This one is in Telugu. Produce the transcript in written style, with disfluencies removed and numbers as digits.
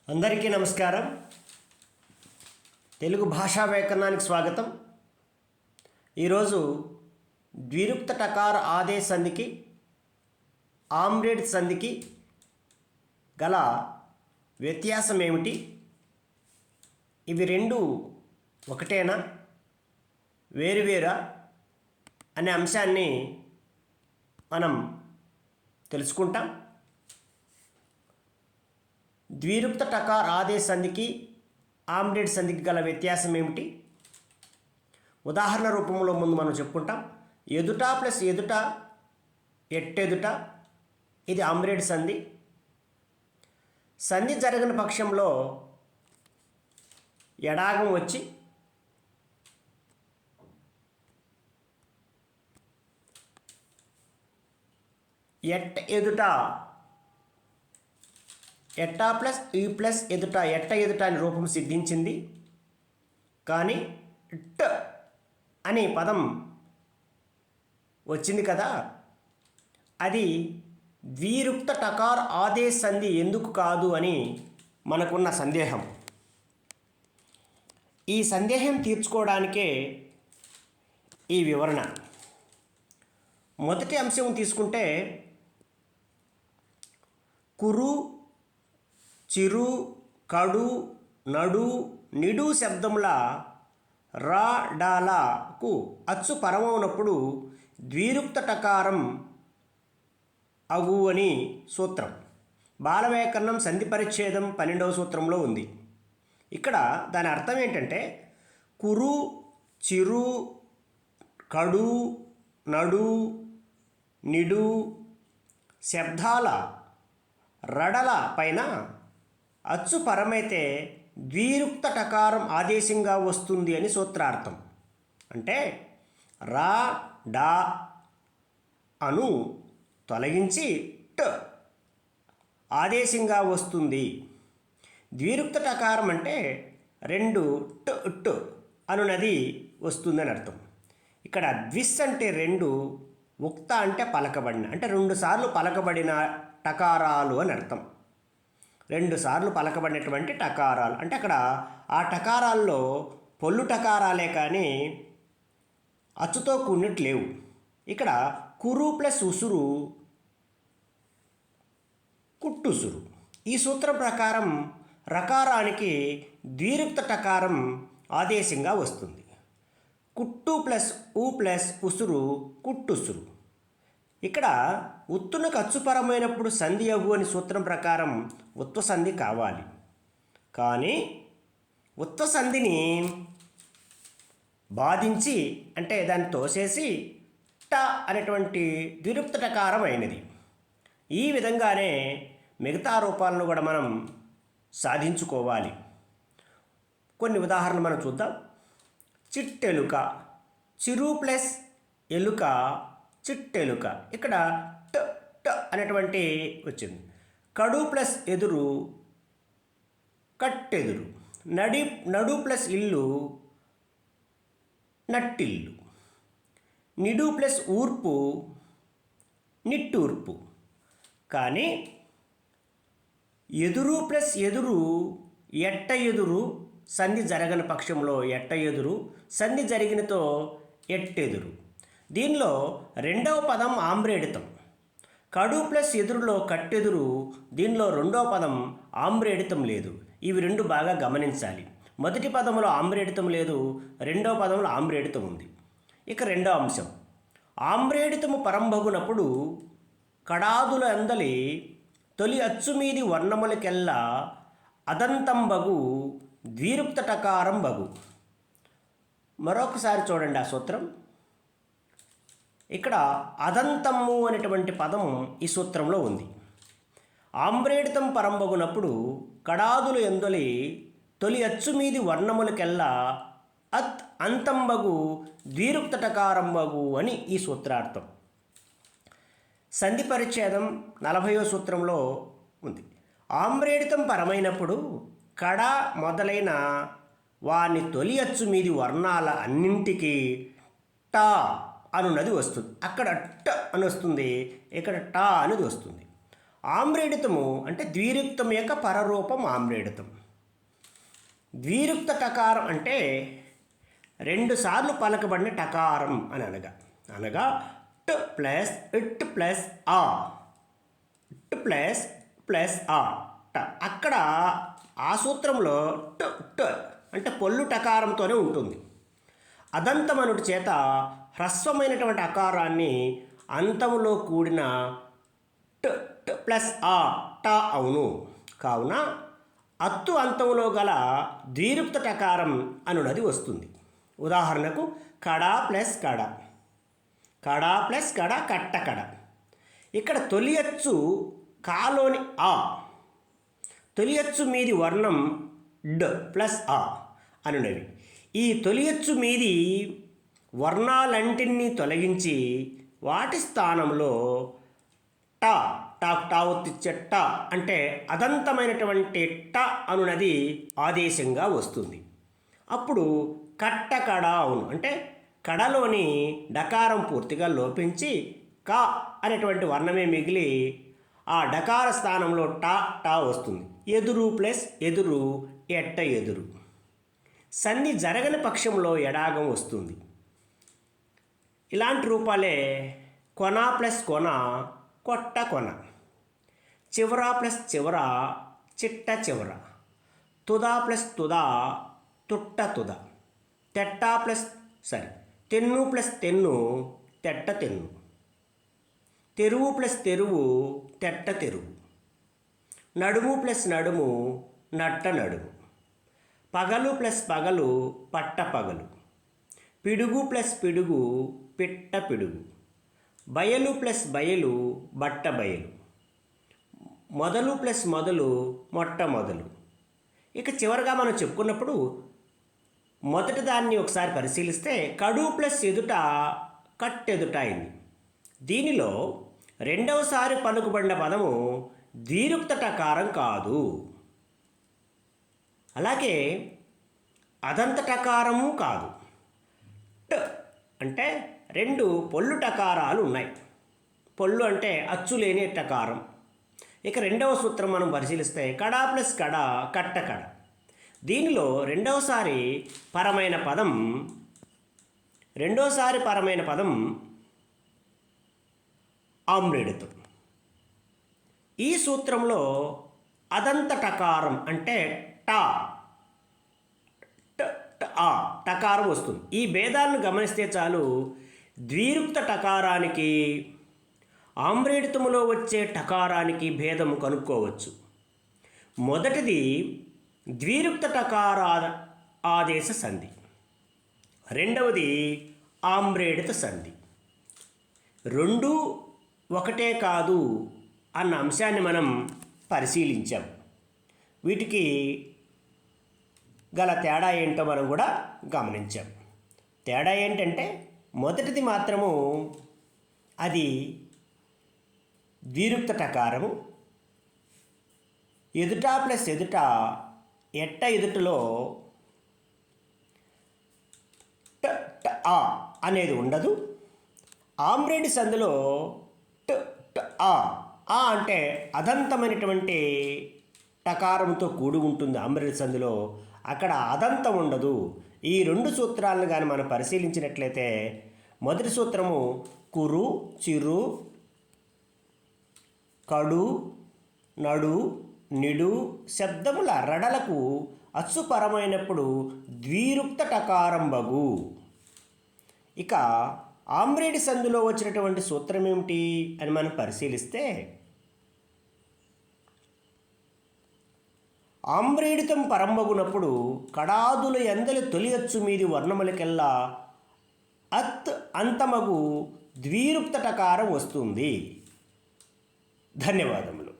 అందరికీ నమస్కారం. తెలుగు భాషా వ్యాకరణానికి స్వాగతం. ఈరోజు ద్విరుక్త టకార ఆదేశ సంధికి ఆమ్రేడ్ సంధికి గల వ్యత్యాసం ఏమిటి, ఇవి రెండు ఒకటేనా వేరువేరా అనే అంశాన్ని మనం తెలుసుకుంటాం. ద్విరుక్త టకార ఆదేశ సంధికి ఆమ్రేడ్ సంధికి గల వ్యత్యాసం ఏమిటి, ఉదాహరణ రూపంలో ముందు మనం చెప్పుకుంటాం. ఎదుట ప్లస్ ఎదుట ఎట్టెదుట, ఇది ఆమ్రేడ్ సంధి. సంధి జరగని పక్షంలో ఎడాగం వచ్చి ఎట్ట ఎదుట, ఎట్టా ప్లస్ ఈ ప్లస్ ఎదుట, ఎట్ట ఎదుట అని రూపం సిద్ధించింది. కానీ ట్ అనే పదం వచ్చింది కదా, అది ద్విరుక్త టకార ఆదేశ సంధి ఎందుకు కాదు అని మనకున్న సందేహం. ఈ సందేహం తీర్చుకోవడానికే ఈ వివరణ. మొదటి అంశం తీసుకుంటే, కురు, చిరు, కడు, నడు, నిడు శబ్దముల రా డాలకు అచ్చు పరమవునప్పుడు ద్విరుక్త టకారం అగు అని సూత్రం. బాలవ్యాకరణం సంధి పరిచ్ఛేదం 12వ సూత్రంలో ఉంది. ఇక్కడ దాని అర్థం ఏంటంటే, కురు, చిరు, కడు, నడు, నిడు శబ్దాల రడల పైన అచ్చు పరమైతే ద్విరుక్త టకారం ఆదేశంగా వస్తుంది అని సూత్రార్థం. అంటే రా డా అను తొలగించి ట్ ఆదేశంగా వస్తుంది. ద్విరుక్త టకారం అంటే రెండు ట్ ట్ అనునది వస్తుందని అర్థం. ఇక్కడ ద్విస్ అంటే రెండు, ఉక్త అంటే పలకబడిన, అంటే రెండుసార్లు పలకబడిన టకారాలు అని అర్థం. రెండుసార్లు పలకబడినటువంటి టకారాలు అంటే అక్కడ ఆ టకారాల్లో పొల్లు టకారాలే కానీ అచ్చుతో కూడినట్టు లేవు. ఇక్కడ కురు ప్లస్ ఉసురు కుట్టుసురు. ఈ సూత్రం ప్రకారం రకారానికి ద్విరుక్త టకారం ఆదేశంగా వస్తుంది. కుట్టు ప్లస్ ఊ ప్లస్ ఉసురు కుట్టుసురు. ఇక్కడ ఉత్తునకు అచ్చుపరమైనప్పుడు సంధి అగు అని సూత్రం ప్రకారం ఉత్వ సంధి కావాలి. కానీ ఉత్వ సంధిని బాధించి అంటే దాన్ని తోసేసి ట అనేటువంటి ద్విరుక్త టకారం అయినది. ఈ విధంగానే మిగతా రూపాలను కూడా మనం సాధించుకోవాలి. కొన్ని ఉదాహరణలు మనం చూద్దాం. చిట్టెలుక, చిరు ప్లస్ ఎలుక చిట్టెలుక. ఇక్కడ ట ట అనేటువంటి వచ్చింది. కడు ప్లస్ ఎదురు కట్టెదురు. నడు ప్లస్ ఇల్లు నట్టిల్లు. నిడు ప్లస్ ఊర్పు నిట్టూర్పు. కానీ ఎదురు ప్లస్ ఎదురు ఎట్ట ఎదురు సంధి జరగని పక్షంలో ఎట్ట ఎదురు, సంధి జరిగినతో ఎట్టెదురు. దీనిలో రెండవ పదం ఆమ్రేడితం. కడు ప్లస్ ఎదురులో కట్టెదురు, దీనిలో రెండవ పదం ఆమ్రేడితం లేదు. ఇవి రెండు బాగా గమనించాలి. మొదటి పదంలో ఆమ్రేడితం లేదు, రెండవ పదంలో ఆమ్రేడితం ఉంది. ఇక రెండవ అంశం, ఆమ్రేడితము పరంబగునప్పుడు కడాదుల అందలి తొలి అచ్చుమీది వర్ణములకెల్లా అదంతంబగు ద్విరుక్త టకారం బగు. మరొకసారి చూడండి ఆ సూత్రం. ఇక్కడ అదంతము అనేటువంటి పదం ఈ సూత్రంలో ఉంది. ఆమ్రేడితం పరంబగునప్పుడు కడాదులు ఎందొలి తొలి అచ్చుమీది వర్ణములకెల్లా అత్ అంతంబగు ద్విరుక్త టకారంబగు అని ఈ సూత్రార్థం. సంధి పరిచ్ఛేదం 40వ సూత్రంలో ఉంది. ఆమ్రేడితం పరమైనప్పుడు కడ మొదలైన వాని తొలి అచ్చు మీది వర్ణాల అన్నింటికీ టా అనున్నది వస్తుంది. అక్కడ ట అని వస్తుంది, ఇక్కడ టా అనేది వస్తుంది. ఆమ్రేడితము అంటే ద్విరుక్తం యొక్క పరరూపం ఆమ్రేడితం. ద్విరుక్త టకారం అంటే రెండుసార్లు పలకబడిన టకారం అని అనగా ట్ ప్లస్ ఇట్ ప్లస్ ఆ, ట్ ప్లస్ ఆ ట. అక్కడ ఆ సూత్రంలో ట్ ట్ అంటే పొల్లు టకారంతోనే ఉంటుంది. అదంతమనుడి చేత హ్రస్వమైనటువంటి అకారాన్ని అంతములో కూడిన ట్ ట్ ప్లస్ ఆ ట అవును. కావున అత్తు అంతములో గల ద్విరుక్త టకారం అనునది వస్తుంది. ఉదాహరణకు కడ ప్లస్ కడ, కడ ప్లస్ కడ, కట్ట కడ. ఇక్కడ తొలి అచ్చు కాలోని ఆ, తొలి అచ్చు మీది వర్ణం డ్ ప్లస్ ఆ అనునవి. ఈ తొలి అచ్చు మీది వర్ణాలంటిని తొలగించి వాటి స్థానంలో ట టా ఒత్తిచ్చే ట అంటే అదంతమైనటువంటి ట అనునది ఆదేశంగా వస్తుంది. అప్పుడు కట్ట కడ అవును. అంటే కడలోని డకారం పూర్తిగా లోపించి క అనేటువంటి వర్ణమే మిగిలి ఆ డకార స్థానంలో టా వస్తుంది. ఎదురు ప్లస్ ఎదురు, ఎట్ట ఎదురు. సంధి జరగని పక్షంలో ఎడాగం వస్తుంది. ఇలాంటి రూపాలే కొన ప్లస్ కొన, కొట్ట కొన. చివర ప్లస్ చివర, చిట్ట చివర. తుద ప్లస్ తుద, తుట్ట తుద. తెన్ను ప్లస్ తెన్ను, తెట్ట తెన్ను. తెరువు ప్లస్ తెరువు, తెట్ట తెరువు. నడుము ప్లస్ నడుము, నట్ట నడుము. పగలు ప్లస్ పగలు, పట్ట పగలు. పిడుగు ప్లస్ పిడుగు, పిట్ట పిడుగు. బయలు ప్లస్ బయలు, బట్ట బయలు. మొదలు ప్లస్ మొదలు, మొట్ట మొదలు. ఇక చివరిగా మనం చెప్పుకున్నప్పుడు మొదటి దాన్ని ఒకసారి పరిశీలిస్తే కడు ప్లస్ ఎదుట, కట్టెదుట అయింది. దీనిలో రెండవసారి పలుకుబడిన పదము ద్విరుక్త టకారం కాదు. అలాగే అదంత టకారము కాదు. ట్ అంటే రెండు పొల్లు టకారాలు ఉన్నాయి. పొల్లు అంటే అచ్చు లేని టకారం. ఇక రెండవ సూత్రం మనం పరిశీలిస్తే కడ ప్లస్ కడ, కట్ట కడ. దీనిలో రెండోసారి పరమైన పదం ఆమ్రేడితం. ఈ సూత్రంలో అదంత టకారం అంటే టా ఆ టకారం వస్తుంది. ఈ భేదాలను గమనిస్తే చాలు ద్విరుక్త టకారానికి ఆమ్రేడితములో వచ్చే టకారానికి భేదము కనుక్కోవచ్చు. మొదటిది ద్విరుక్త టకార ఆదేశ సంధి, రెండవది ఆమ్రేడిత సంధి. రెండూ ఒకటే కాదు అన్న అంశాన్ని మనం పరిశీలించాం. వీటికి గల తేడా ఏంటో మనం కూడా గమనించాం. తేడా ఏంటంటే మొదటిది మాత్రము అది ద్విరుక్త టకారము. ఎదుట ప్లస్ ఎదుట, ఎట్ట ఎదుటలో ఆ అనేది ఉండదు. ఆమ్రేడి సంధిలో ఆ అంటే అదంతమైనటువంటి టకారంతో కూడి ఉంటుంది. ఆమ్రేడి సంధిలో అక్కడ అదంతం ఉండదు. ఈ రెండు సూత్రాలను కానీ మనం పరిశీలించినట్లయితే మొదటి సూత్రము కురు, చిరు, కడు, నడు, నిడు శబ్దముల రడలకు అచ్చుపరమైనప్పుడు ద్విరుక్త టకారం బగు. ఇక ఆమ్రేడి సంధిలో వచ్చినటువంటి సూత్రం ఏమిటి అని మనం పరిశీలిస్తే ఆమ్రేడితం పరంబగునప్పుడు కడాదుల ఎందలి తొలి అచ్చు మీది వర్ణములకెల్లా అత్ అంతమగు ద్విరుక్త టకారం వస్తుంది. ధన్యవాదములు.